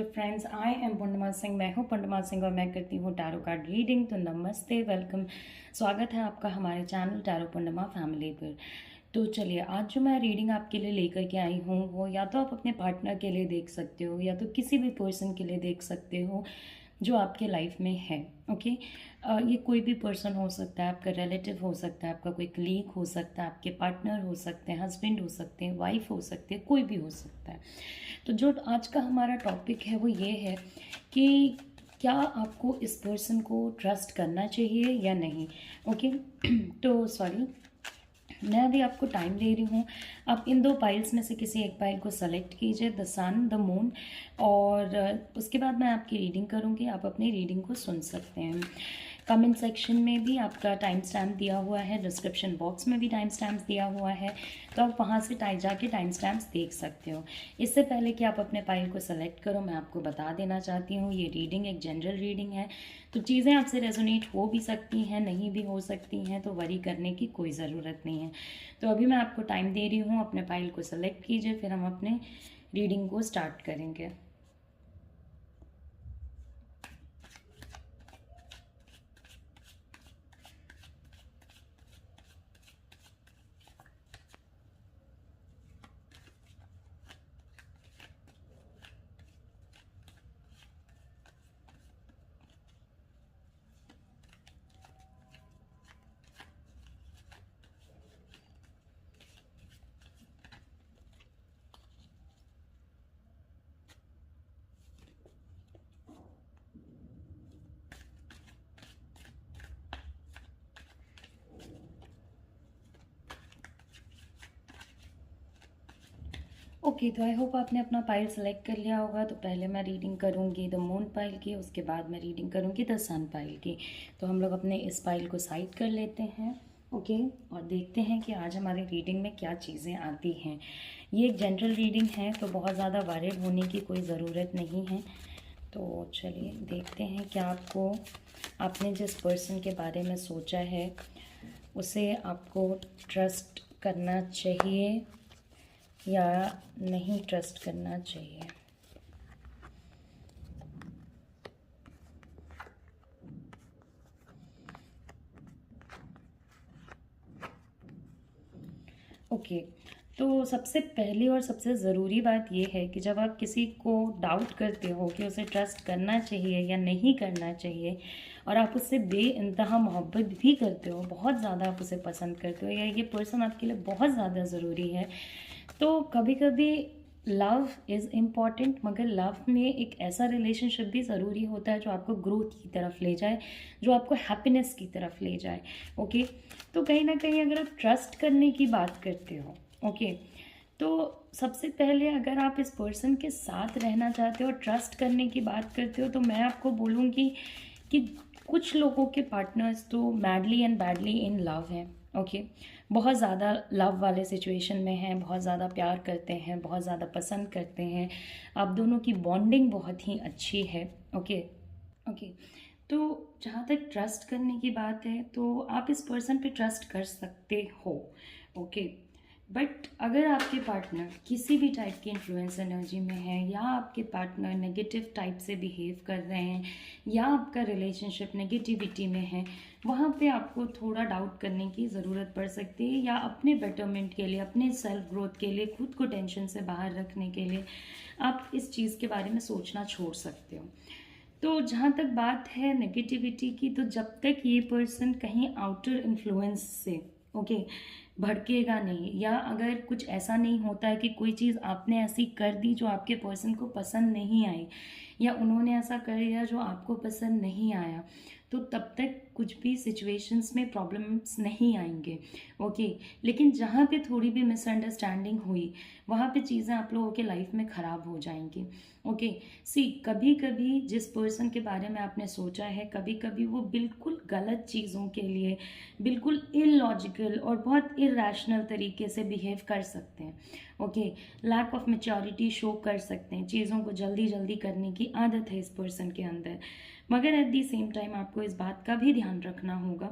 Dear friends, I am पूर्णिमा सिंह। मैं हूँ पूर्णिमा सिंह और मैं करती हूँ टैरो कार्ड रीडिंग। तो नमस्ते, वेलकम, स्वागत है आपका हमारे चैनल टैरो पूर्णिमा फैमिली पर। तो चलिए, आज जो मैं रीडिंग आपके लिए लेकर के आई हूँ वो या तो आप अपने पार्टनर के लिए देख सकते हो या तो किसी भी पर्सन के लिए देख सकते हो जो आपके लाइफ में है। ओके, ये कोई भी पर्सन हो सकता है, आपका रिलेटिव हो सकता है, आपका कोई कलीग हो सकता है, आपके पार्टनर हो सकते हैं, हस्बैंड हो सकते हैं, वाइफ हो सकते हैं, कोई भी हो सकता है। तो जो आज का हमारा टॉपिक है वो ये है कि क्या आपको इस पर्सन को ट्रस्ट करना चाहिए या नहीं। ओके तो सॉरी, मैं अभी आपको टाइम दे रही हूँ। आप इन दो पाइल्स में से किसी एक पाइल को सेलेक्ट कीजिए, द सन, द मून, और उसके बाद मैं आपकी रीडिंग करूँगी। आप अपनी रीडिंग को सुन सकते हैं। कमेंट सेक्शन में भी आपका टाइम स्टैम्प दिया हुआ है, डिस्क्रिप्शन बॉक्स में भी टाइम स्टैम्प दिया हुआ है, तो आप वहाँ से जाके टाइम स्टैम्प्स देख सकते हो। इससे पहले कि आप अपने फाइल को सेलेक्ट करो, मैं आपको बता देना चाहती हूँ ये रीडिंग एक जनरल रीडिंग है, तो चीज़ें आपसे रेजोनेट हो भी सकती हैं, नहीं भी हो सकती हैं, तो वरी करने की कोई ज़रूरत नहीं है। तो अभी मैं आपको टाइम दे रही हूँ, अपने फाइल को सेलेक्ट कीजिए, फिर हम अपने रीडिंग को स्टार्ट करेंगे। ओके, तो आई होप आपने अपना पाइल सेलेक्ट कर लिया होगा। तो पहले मैं रीडिंग करूँगी द मून पाइल की, उसके बाद मैं रीडिंग करूँगी द सन पाइल की। तो हम लोग अपने इस पाइल को साइड कर लेते हैं। ओके, और देखते हैं कि आज हमारी रीडिंग में क्या चीज़ें आती हैं। ये एक जनरल रीडिंग है, तो बहुत ज़्यादा वरीड होने की कोई ज़रूरत नहीं है। तो चलिए देखते हैं क्या आपने जिस पर्सन के बारे में सोचा है उसे आपको ट्रस्ट करना चाहिए या नहीं ट्रस्ट करना चाहिए। ओके, तो सबसे पहली और सबसे ज़रूरी बात यह है कि जब आप किसी को डाउट करते हो कि उसे ट्रस्ट करना चाहिए या नहीं करना चाहिए, और आप उससे बेइंतहा मोहब्बत भी करते हो, बहुत ज़्यादा आप उसे पसंद करते हो या ये पर्सन आपके लिए बहुत ज़्यादा ज़रूरी है, तो कभी कभी लव इज़ इम्पॉर्टेंट, मगर लव में एक ऐसा रिलेशनशिप भी ज़रूरी होता है जो आपको ग्रोथ की तरफ ले जाए, जो आपको हैप्पीनेस की तरफ ले जाए। ओके, तो कहीं ना कहीं अगर आप ट्रस्ट करने की बात करते हो, ओके, तो सबसे पहले अगर आप इस पर्सन के साथ रहना चाहते हो, ट्रस्ट करने की बात करते हो, तो मैं आपको बोलूँगी कि कुछ लोगों के पार्टनर्स तो madly and badly in love हैं। ओके, बहुत ज़्यादा लव वाले सिचुएशन में हैं, बहुत ज़्यादा प्यार करते हैं, बहुत ज़्यादा पसंद करते हैं, आप दोनों की बॉन्डिंग बहुत ही अच्छी है। ओके ओके, तो जहाँ तक ट्रस्ट करने की बात है तो आप इस पर्सन पे ट्रस्ट कर सकते हो। ओके, बट अगर आपके पार्टनर किसी भी टाइप की इन्फ्लुएंस एनर्जी में है, या आपके पार्टनर नेगेटिव टाइप से बिहेव कर रहे हैं, या आपका रिलेशनशिप नेगेटिविटी में है, वहाँ पे आपको थोड़ा डाउट करने की ज़रूरत पड़ सकती है, या अपने बेटरमेंट के लिए, अपने सेल्फ ग्रोथ के लिए, खुद को टेंशन से बाहर रखने के लिए आप इस चीज़ के बारे में सोचना छोड़ सकते हो। तो जहाँ तक बात है नेगेटिविटी की, तो जब तक ये पर्सन कहीं आउटर इन्फ्लुएंस से ओके भड़केगा नहीं, या अगर कुछ ऐसा नहीं होता है कि कोई चीज़ आपने ऐसी कर दी जो आपके पर्सन को पसंद नहीं आई, या उन्होंने ऐसा कर दिया जो आपको पसंद नहीं आया, तो तब तक कुछ भी सिचुएशंस में प्रॉब्लम्स नहीं आएंगे। ओके, लेकिन जहाँ पे थोड़ी भी मिसअंडरस्टैंडिंग हुई, वहाँ पे चीज़ें आप लोगों के लाइफ में ख़राब हो जाएंगी। ओके, सी कभी कभी जिस पर्सन के बारे में आपने सोचा है, कभी कभी वो बिल्कुल गलत चीज़ों के लिए बिल्कुल इलॉजिकल और बहुत इरेशनल तरीके से बिहेव कर सकते हैं। Okay, lack of maturity show कर सकते हैं, चीज़ों को जल्दी जल्दी करने की आदत है इस पर्सन के अंदर। मगर एट दी सेम टाइम आपको इस बात का भी ध्यान रखना होगा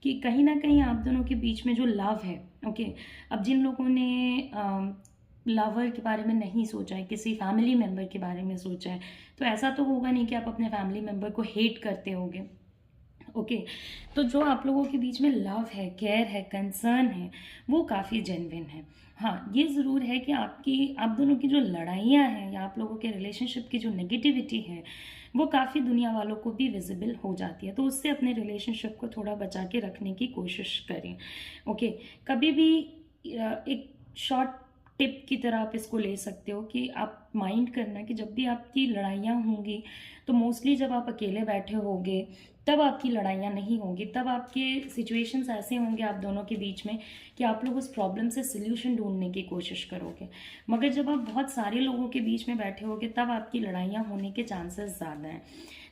कि कहीं ना कहीं आप दोनों के बीच में जो लव है, ओके, अब जिन लोगों ने लवर के बारे में नहीं सोचा है, किसी फैमिली मेम्बर के बारे में सोचा है, तो ऐसा तो होगा नहीं कि आप अपने फैमिली मेम्बर को हेट करते होगे। ओके, तो जो आप लोगों के बीच में लव है, केयर है, कंसर्न है, वो काफ़ी जेन्युइन है। हाँ, ये ज़रूर है कि आप दोनों की जो लड़ाइयाँ हैं या आप लोगों के रिलेशनशिप की जो नेगेटिविटी है, वो काफ़ी दुनिया वालों को भी विजिबल हो जाती है, तो उससे अपने रिलेशनशिप को थोड़ा बचा के रखने की कोशिश करें। ओके, कभी भी एक शॉर्ट टिप की तरह आप इसको ले सकते हो कि आप माइंड करना कि जब भी आपकी लड़ाइयाँ होंगी, तो मोस्टली जब आप अकेले बैठे होगे तब आपकी लड़ाइयाँ नहीं होंगी, तब आपके सिचुएशंस ऐसे होंगे आप दोनों के बीच में कि आप लोग उस प्रॉब्लम से सोल्यूशन ढूंढने की कोशिश करोगे। मगर जब आप बहुत सारे लोगों के बीच में बैठे होगे तब आपकी लड़ाइयाँ होने के चांसेस ज़्यादा हैं।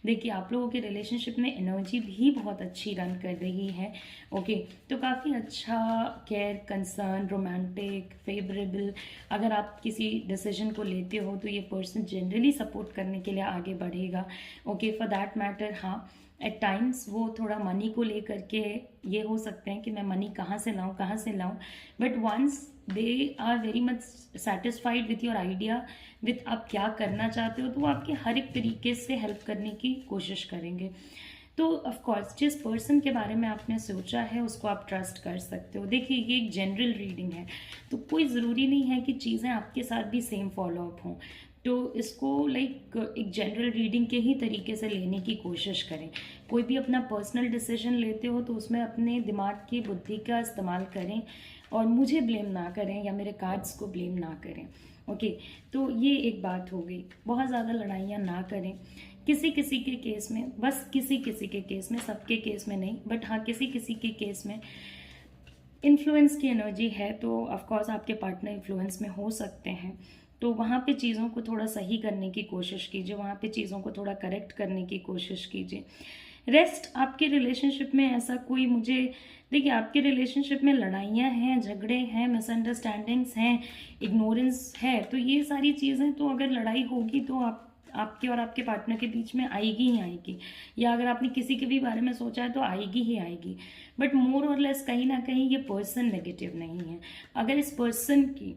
देखिए, आप लोगों के रिलेशनशिप में एनर्जी भी बहुत अच्छी रन कर रही है। ओके, तो काफ़ी अच्छा केयर, कंसर्न, रोमांटिक, फेवरेबल, अगर आप किसी डिसीजन को लेते हो तो ये पर्सन जनरली सपोर्ट करने के लिए आगे बढ़ेगा। ओके, फॉर दैट मैटर, हाँ, एट टाइम्स वो थोड़ा मनी को लेकर के ये हो सकते हैं कि मैं मनी कहाँ से लाऊं, but once they are very much satisfied with your idea, with आप क्या करना चाहते हो, तो वो आपके हर एक तरीके से हेल्प करने की कोशिश करेंगे। तो ऑफ कोर्स जिस पर्सन के बारे में आपने सोचा है उसको आप ट्रस्ट कर सकते हो। देखिए, ये एक जनरल रीडिंग है, तो कोई ज़रूरी नहीं है कि चीज़ें आपके साथ भी सेम फॉलो अप हों, तो इसको लाइक एक जनरल रीडिंग के ही तरीके से लेने की कोशिश करें। कोई भी अपना पर्सनल डिसीजन लेते हो तो उसमें अपने दिमाग की बुद्धि का इस्तेमाल करें और मुझे ब्लेम ना करें या मेरे कार्ड्स को ब्लेम ना करें। ओके, तो ये एक बात हो गई। बहुत ज़्यादा लड़ाइयाँ ना करें। किसी किसी के केस में, बस किसी किसी के केस में, सबके केस में नहीं, बट हाँ किसी किसी के केस में इन्फ्लुएंस की एनर्जी है, तो ऑफकोर्स आपके पार्टनर इन्फ्लुएंस में हो सकते हैं, तो वहाँ पे चीज़ों को थोड़ा सही करने की कोशिश कीजिए, वहाँ पे चीज़ों को थोड़ा करेक्ट करने की कोशिश कीजिए। रेस्ट आपके रिलेशनशिप में ऐसा कोई मुझे, देखिए आपके रिलेशनशिप में लड़ाइयाँ हैं, झगड़े हैं, मिसअंडरस्टैंडिंग्स हैं, इग्नोरेंस है, तो ये सारी चीज़ें, तो अगर लड़ाई होगी तो आपके और आपके पार्टनर के बीच में आएगी ही आएगी, या अगर आपने किसी के भी बारे में सोचा है तो आएगी ही आएगी। बट मोर और लेस कहीं ना कहीं ये पर्सन नेगेटिव नहीं है। अगर इस पर्सन की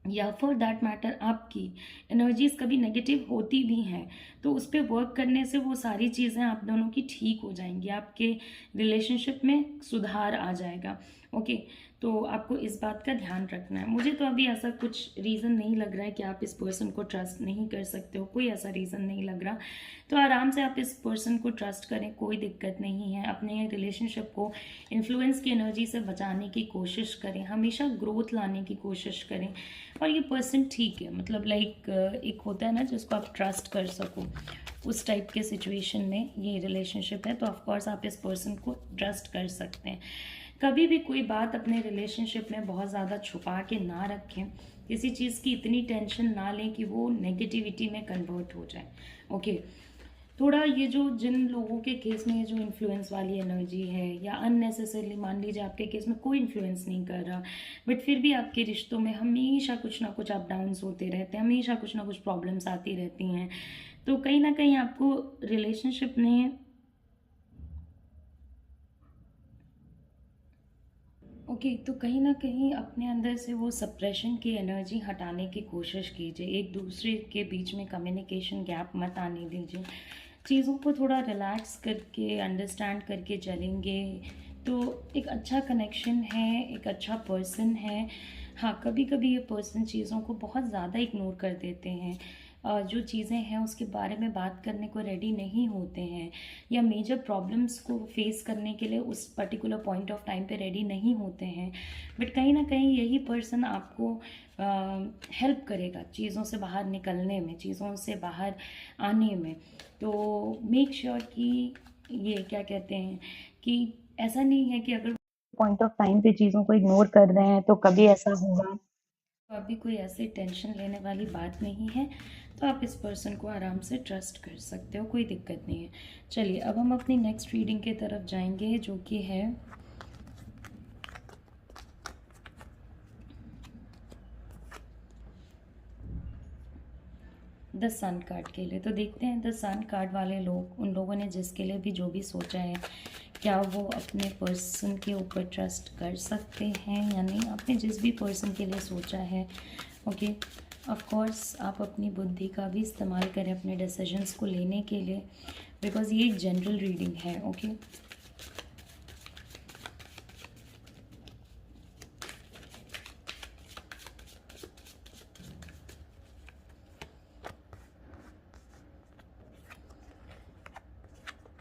या फॉर दैट मैटर आपकी एनर्जीज कभी नेगेटिव होती भी हैं तो उस पर वर्क करने से वो सारी चीज़ें आप दोनों की ठीक हो जाएंगी, आपके रिलेशनशिप में सुधार आ जाएगा। ओके, तो आपको इस बात का ध्यान रखना है। मुझे तो अभी ऐसा कुछ रीज़न नहीं लग रहा है कि आप इस पर्सन को ट्रस्ट नहीं कर सकते हो, कोई ऐसा रीज़न नहीं लग रहा, तो आराम से आप इस पर्सन को ट्रस्ट करें, कोई दिक्कत नहीं है। अपने रिलेशनशिप को इन्फ्लुएंस की एनर्जी से बचाने की कोशिश करें, हमेशा ग्रोथ लाने की कोशिश करें, और ये पर्सन ठीक है, मतलब लाइक एक होता है ना जिसको आप ट्रस्ट कर सको, उस टाइप के सिचुएशन में ये रिलेशनशिप है, तो ऑफकोर्स आप इस पर्सन को ट्रस्ट कर सकते हैं। कभी भी कोई बात अपने रिलेशनशिप में बहुत ज़्यादा छुपा के ना रखें, किसी चीज़ की इतनी टेंशन ना लें कि वो नेगेटिविटी में कन्वर्ट हो जाए। ओके, थोड़ा ये जो जिन लोगों के केस में ये जो इन्फ्लुएंस वाली एनर्जी है, या अननेसेसरली मान लीजिए आपके केस में कोई इन्फ्लुएंस नहीं कर रहा, बट फिर भी आपके रिश्तों में हमेशा कुछ ना कुछ अप डाउन्स होते रहते हैं, हमेशा कुछ ना कुछ प्रॉब्लम्स आती रहती हैं, तो कहीं ना कहीं आपको रिलेशनशिप ने ओके, तो कहीं ना कहीं अपने अंदर से वो सप्रेशन की एनर्जी हटाने की कोशिश कीजिए। एक दूसरे के बीच में कम्युनिकेशन गैप मत आने दीजिए। चीज़ों को थोड़ा रिलैक्स करके अंडरस्टैंड करके चलेंगे तो एक अच्छा कनेक्शन है, एक अच्छा पर्सन है। हाँ, कभी कभी ये पर्सन चीज़ों को बहुत ज़्यादा इग्नोर कर देते हैं, जो चीज़ें हैं उसके बारे में बात करने को रेडी नहीं होते हैं, या मेजर प्रॉब्लम्स को फेस करने के लिए उस पर्टिकुलर पॉइंट ऑफ टाइम पे रेडी नहीं होते हैं, बट कहीं ना कहीं यही पर्सन आपको हेल्प करेगा चीज़ों से बाहर निकलने में, चीज़ों से बाहर आने में। तो मेक श्योर कि ये क्या कहते हैं कि ऐसा नहीं है कि अगर पॉइंट ऑफ टाइम पे चीज़ों को इग्नोर कर रहे हैं तो कभी ऐसा होगा, तो अभी कोई ऐसी टेंशन लेने वाली बात नहीं है, तो आप इस पर्सन को आराम से ट्रस्ट कर सकते हो, कोई दिक्कत नहीं है। चलिए, अब हम अपनी नेक्स्ट रीडिंग की तरफ जाएंगे, जो कि है द सन कार्ड के लिए। तो देखते हैं द सन कार्ड वाले लोग, उन लोगों ने जिसके लिए भी जो भी सोचा है क्या वो अपने पर्सन के ऊपर ट्रस्ट कर सकते हैं या नहीं, आपने जिस भी पर्सन के लिए सोचा है। ओके, ऑफ कोर्स आप अपनी बुद्धि का भी इस्तेमाल करें अपने डिसीजंस को लेने के लिए, बिकॉज ये एक जनरल रीडिंग है। ओके,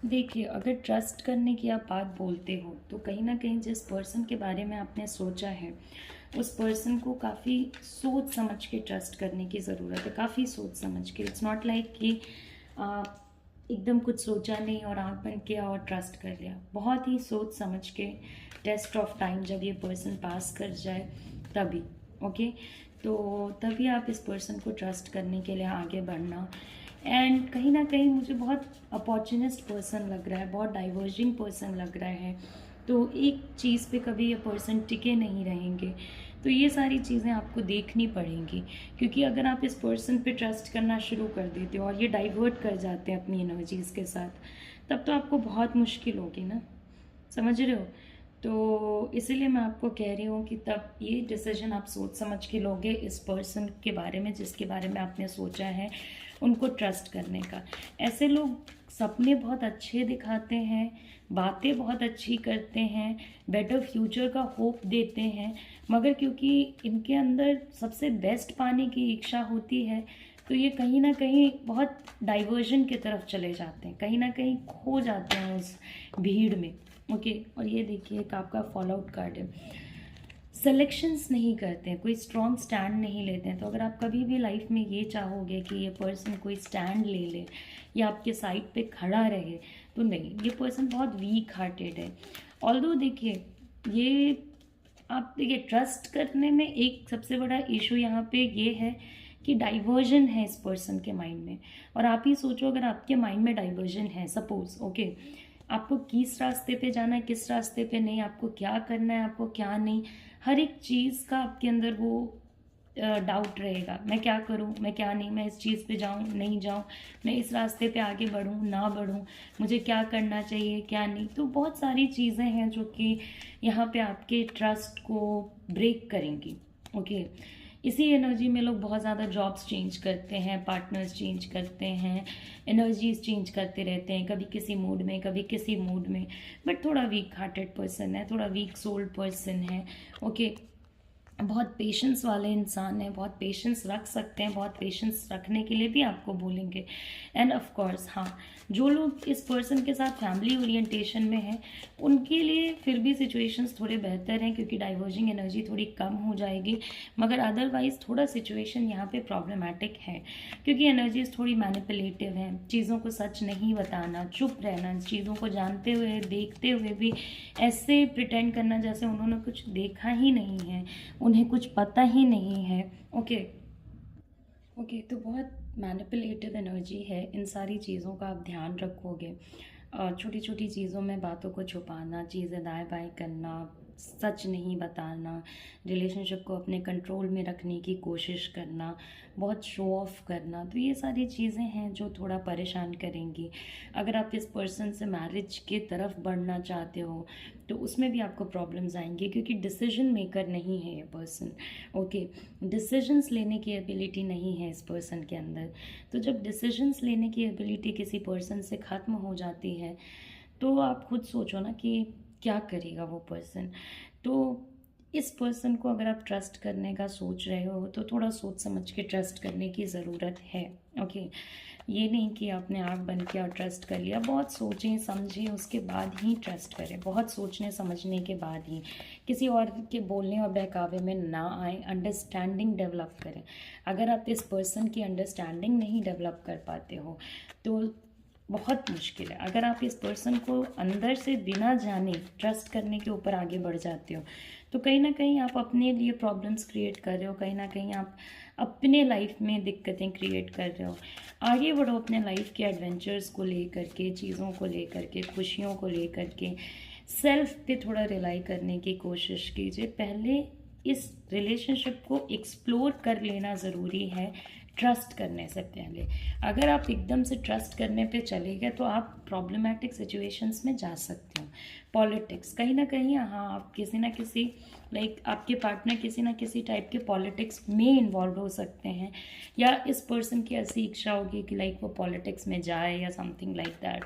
देखिए, अगर ट्रस्ट करने की आप बात बोलते हो तो कहीं ना कहीं जिस पर्सन के बारे में आपने सोचा है उस पर्सन को काफ़ी सोच समझ के ट्रस्ट करने की ज़रूरत है, काफ़ी सोच समझ के। इट्स नॉट लाइक कि एकदम कुछ सोचा नहीं और आँख बंद किया और ट्रस्ट कर लिया। बहुत ही सोच समझ के, टेस्ट ऑफ टाइम जब ये पर्सन पास कर जाए तभी। ओके, तो तभी आप इस पर्सन को ट्रस्ट करने के लिए आगे बढ़ना। एंड कहीं ना कहीं मुझे बहुत अपॉर्चुनिस्ट पर्सन लग रहा है, बहुत डाइवर्जिंग पर्सन लग रहा है, तो एक चीज़ पे कभी ये पर्सन टिके नहीं रहेंगे। तो ये सारी चीज़ें आपको देखनी पड़ेंगी, क्योंकि अगर आप इस पर्सन पे ट्रस्ट करना शुरू कर देते हो और ये डाइवर्ट कर जाते हैं अपनी एनर्जीज़ के साथ, तब तो आपको बहुत मुश्किल होगी ना, समझ रहे हो। तो इसीलिए मैं आपको कह रही हूँ कि तब ये डिसीजन आप सोच समझ के लोगे इस पर्सन के बारे में जिसके बारे में आपने सोचा है उनको ट्रस्ट करने का। ऐसे लोग सपने बहुत अच्छे दिखाते हैं, बातें बहुत अच्छी करते हैं, बेटर फ्यूचर का होप देते हैं, मगर क्योंकि इनके अंदर सबसे बेस्ट पाने की इच्छा होती है तो ये कहीं ना कहीं बहुत डाइवर्जन की तरफ चले जाते हैं, कहीं ना कहीं खो जाते हैं उस भीड़ में। ओके, और ये देखिए एक आपका फॉल आउट कार्ड है। सिलेक्शंस नहीं करते हैं, कोई स्ट्रॉन्ग स्टैंड नहीं लेते हैं। तो अगर आप कभी भी लाइफ में ये चाहोगे कि ये पर्सन कोई स्टैंड ले ले या आपके साइड पे खड़ा रहे, तो नहीं, ये पर्सन बहुत वीक हार्टेड है। ऑल्दो देखिए, ये आप देखिए ट्रस्ट करने में एक सबसे बड़ा इशू यहाँ पे ये है कि डाइवर्जन है इस पर्सन के माइंड में। और आप ही सोचो, अगर आपके माइंड में डाइवर्जन है, सपोज ओके, आपको किस रास्ते पे जाना है, किस रास्ते पे नहीं, आपको क्या करना है, आपको क्या नहीं, हर एक चीज़ का आपके अंदर वो डाउट रहेगा। मैं क्या करूं, मैं क्या नहीं, मैं इस चीज़ पे जाऊं नहीं जाऊं, मैं इस रास्ते पे आगे बढ़ूं ना बढ़ूं, मुझे क्या करना चाहिए क्या नहीं। तो बहुत सारी चीज़ें हैं जो कि यहाँ पे आपके ट्रस्ट को ब्रेक करेंगी। ओके, इसी एनर्जी में लोग बहुत ज़्यादा जॉब्स चेंज करते हैं, पार्टनर्स चेंज करते हैं, एनर्जीज चेंज करते रहते हैं, कभी किसी मूड में कभी किसी मूड में, बट थोड़ा वीक हार्टेड पर्सन है, थोड़ा वीक सोल्ड पर्सन है। ओके, बहुत पेशेंस वाले इंसान हैं, बहुत पेशेंस रख सकते हैं, बहुत पेशेंस रखने के लिए भी आपको बोलेंगे। एंड ऑफ कोर्स हाँ, जो लोग इस पर्सन के साथ फैमिली ओरिएंटेशन में हैं उनके लिए फिर भी सिचुएशंस थोड़े बेहतर हैं, क्योंकि डाइवर्जिंग एनर्जी थोड़ी कम हो जाएगी। मगर अदरवाइज थोड़ा सिचुएशन यहाँ पे प्रॉब्लमेटिक है, क्योंकि एनर्जीज थोड़ी मैनिपुलेटिव हैं, चीज़ों को सच नहीं बताना, चुप रहना, चीज़ों को जानते हुए देखते हुए भी ऐसे प्रिटेंड करना जैसे उन्होंने कुछ देखा ही नहीं है, उन्हें कुछ पता ही नहीं है। ओके ओके, तो बहुत मैनिपुलेटिव एनर्जी है। इन सारी चीज़ों का आप ध्यान रखोगे, छोटी छोटी चीज़ों में बातों को छुपाना, चीज़ें दाएं बाएं करना, सच नहीं बताना, रिलेशनशिप को अपने कंट्रोल में रखने की कोशिश करना, बहुत शो ऑफ करना, तो ये सारी चीज़ें हैं जो थोड़ा परेशान करेंगी। अगर आप इस पर्सन से मैरिज की तरफ बढ़ना चाहते हो तो उसमें भी आपको प्रॉब्लम्स आएंगे, क्योंकि डिसीजन मेकर नहीं है ये पर्सन। ओके, डिसीजंस लेने की एबिलिटी नहीं है इस पर्सन के अंदर। तो जब डिसीजंस लेने की एबिलिटी किसी पर्सन से ख़त्म हो जाती है तो आप खुद सोचो ना कि क्या करेगा वो पर्सन। तो इस पर्सन को अगर आप ट्रस्ट करने का सोच रहे हो तो थोड़ा सोच समझ के ट्रस्ट करने की ज़रूरत है। ओके, ये नहीं कि आपने आँख बंद किया और ट्रस्ट कर लिया। बहुत सोचें समझें उसके बाद ही ट्रस्ट करें, बहुत सोचने समझने के बाद ही, किसी और के बोलने और बहकावे में ना आए, अंडरस्टैंडिंग डेवलप करें। अगर आप इस पर्सन की अंडरस्टैंडिंग नहीं डेवलप कर पाते हो तो बहुत मुश्किल है। अगर आप इस पर्सन को अंदर से बिना जाने ट्रस्ट करने के ऊपर आगे बढ़ जाते हो तो कहीं ना कहीं आप अपने लिए प्रॉब्लम्स क्रिएट कर रहे हो, कहीं ना कहीं आप अपने लाइफ में दिक्कतें क्रिएट कर रहे हो। आगे बढ़ो अपने लाइफ के एडवेंचर्स को लेकर के, चीज़ों को लेकर के, खुशियों को लेकर के, सेल्फ पे थोड़ा रिलाई करने की कोशिश कीजिए। पहले इस रिलेशनशिप को एक्सप्लोर कर लेना ज़रूरी है, ट्रस्ट करने से पहले। अगर आप एकदम से ट्रस्ट करने पे चले गए तो आप प्रॉब्लमेटिक सिचुएशंस में जा सकते हो। पॉलिटिक्स, कहीं ना कहीं हाँ आप किसी ना किसी आपके पार्टनर किसी ना किसी टाइप के पॉलिटिक्स में इन्वॉल्व हो सकते हैं, या इस पर्सन की ऐसी इच्छा होगी कि वो पॉलिटिक्स में जाए या समथिंग लाइक दैट।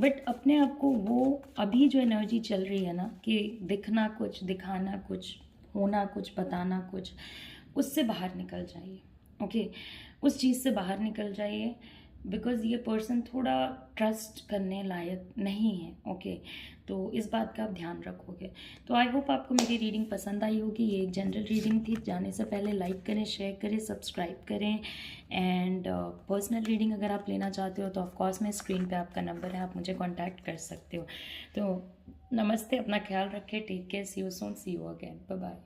बट अपने आप को वो अभी जो एनर्जी चल रही है ना कि दिखना कुछ, दिखाना कुछ, होना कुछ, बताना कुछ, उससे बाहर निकल जाइए। ओके, उस चीज़ से बाहर निकल जाइए, बिकॉज़ ये पर्सन थोड़ा ट्रस्ट करने लायक नहीं है। ओके, तो इस बात का आप ध्यान रखोगे। तो आई होप आपको मेरी रीडिंग पसंद आई होगी। ये एक जनरल रीडिंग थी। जाने से पहले लाइक करें, शेयर करें, सब्सक्राइब करें। एंड पर्सनल रीडिंग अगर आप लेना चाहते हो तो ऑफकोर्स मैं स्क्रीन पे आपका नंबर है, आप मुझे कॉन्टैक्ट कर सकते हो। तो नमस्ते, अपना ख्याल रखें, take care, see you soon, see you again, bye bye.